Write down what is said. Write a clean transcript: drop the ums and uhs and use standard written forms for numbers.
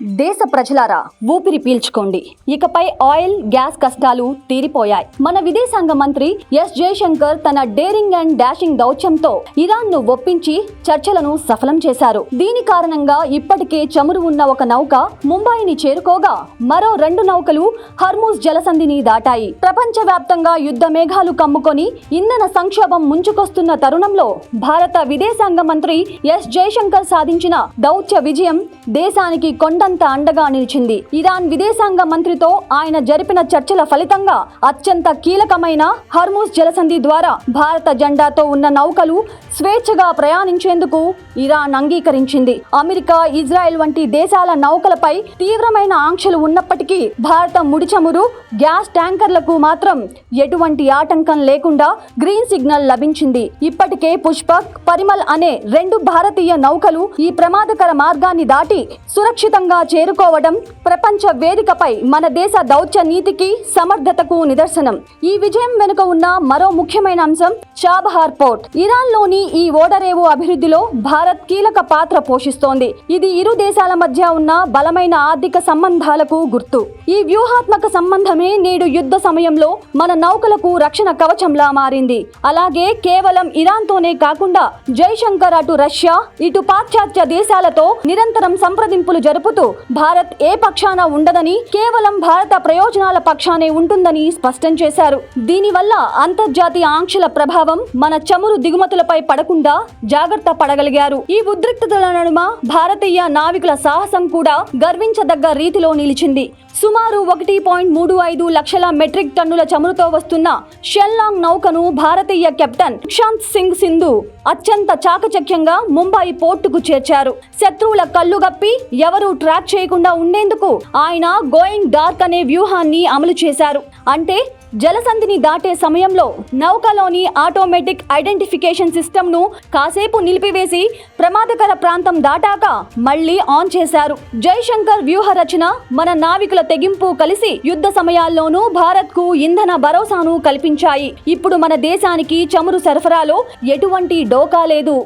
దేశ ప్రజలారా ఊపిరి పీల్చుకోండి. ఇకపై ఆయిల్ గ్యాస్ కష్టాలు తీరిపోయాయి. మన విదేశాంగ మంత్రి ఎస్ జయశంకర్ తన డేరింగ్ అండ్ డాషింగ్ దౌత్యంతో ఇరాన్ ను ఒప్పించి చర్చలను సఫలం చేశారు. దీని కారణంగా ఇప్పటికే చమురు ఉన్న ఒక నౌక ముంబైని చేరుకోగా మరో 2 నౌకలు హర్మూజ్ జలసంధిని దాటాయి. ప్రపంచవ్యాప్తంగా యుద్ధ మేఘాలు కమ్ముకొని ఇంధన సంక్షోభం ముంచుకొస్తున్న తరుణంలో భారత విదేశాంగ మంత్రి ఎస్ జయశంకర్ సాధించిన దౌత్య విజయం దేశానికి కొండంత అండగా నిలిచింది. ఇరాన్ విదేశాంగ మంత్రితో ఆయన జరిపిన చర్చల ఫలితంగా అత్యంత కీలకమైన హర్మూజ్ జలసంధి ద్వారా భారత జెండాతో ఉన్న నౌకలు స్వేచ్ఛగా ప్రయాణించేందుకు ఇరాన్ అంగీకరించింది. అమెరికా, ఇజ్రాయెల్ వంటి దేశాల నౌకలపై తీవ్రమైన ఆంక్షలు ఉన్నప్పటికీ భారత ముడి చమురు, గ్యాస్ ట్యాంకర్లకు మాత్రం ఎటువంటి ఆటంకం లేకుండా గ్రీన్ సిగ్నల్ లభించింది. ఇప్పటికే పుష్పక్, పరిమల్ అనే 2 భారతీయ నౌకలు ఈ ప్రమాదకర మార్గాన్ని దాటి సురక్షితంగా చేరుకోవడం ప్రపంచ వేదికపై మన దేశ దౌత్య నీతికి, సమర్థతకు నిదర్శనం. ఈ విజయం వెనుక ఉన్న మరో ముఖ్యమైన అంశం చాబహార్ పోర్ట్. ఇరాన్ లోని ఈ ఓడరేవు అభివృద్ధిలో భారత్ కీలక పాత్ర పోషిస్తోంది. ఇది ఇరు దేశాల మధ్య ఉన్న బలమైన ఆర్థిక సంబంధాలకు గుర్తు. ఈ వ్యూహాత్మక సంబంధమే నేడు యుద్ధ సమయంలో మన నౌకలకు రక్షణ కవచంలా మారింది. అలాగే కేవలం ఇరాన్ తోనే కాకుండా జైశంకర్ అటు రష్యా, ఇటు పాశ్చాత్య దేశాలతో నిరంతరం సంప్రదింపులు జరుపుతూ భారత్ ఏ పక్షాన ఉండదని, కేవలం భారత ప్రయోజనాల పక్షానే ఉంటుందని స్పష్టం చేశారు. దీనివల్ల అంతర్జాతీయ ఆంక్షల ప్రభావం మన చమురు దిగుమతులపై పడకుండా జాగ్రత్త పడగలిగారు. ఈ ఉద్రిక్తతల నడుమ భారతీయ నావికుల సాహసం కూడా గర్వించదగ్గ రీతిలో నిలిచింది. సుమారు 1.35 లక్షల మెట్రిక్ టన్నుల చమురుతో వస్తున్న షెల్లాంగ్ నౌకను భారతీయ కెప్టెన్ ప్రశాంత్ సింగ్ సింధు అత్యంత చాకచక్యంగా ముంబై పోర్టుకు చేర్చారు. శత్రువుల కళ్ళుగప్పి ఎవరూ ట్రాక్ చేయకుండా ఉండేందుకు ఆయన గోయింగ్ డార్క్ అనే వ్యూహాన్ని అమలు చేశారు. అంటే జలసంధిని దాటే సమయంలో నౌకలోని ఆటోమేటిక్ ఐడెంటిఫికేషన్ సిస్టమ్ ను కాసేపు నిలిపివేసి ప్రమాదకర ప్రాంతం దాటాక మళ్లీ ఆన్ చేశారు. జైశంకర్ వ్యూహ రచన, మన నావికుల తెగింపు కలిసి యుద్ధ సమయాల్లోనూ భారత్ కు ఇంధన భరోసాను కల్పించాయి. ఇప్పుడు మన దేశానికి చమురు సరఫరాలో ఎటువంటి డోకా లేదు.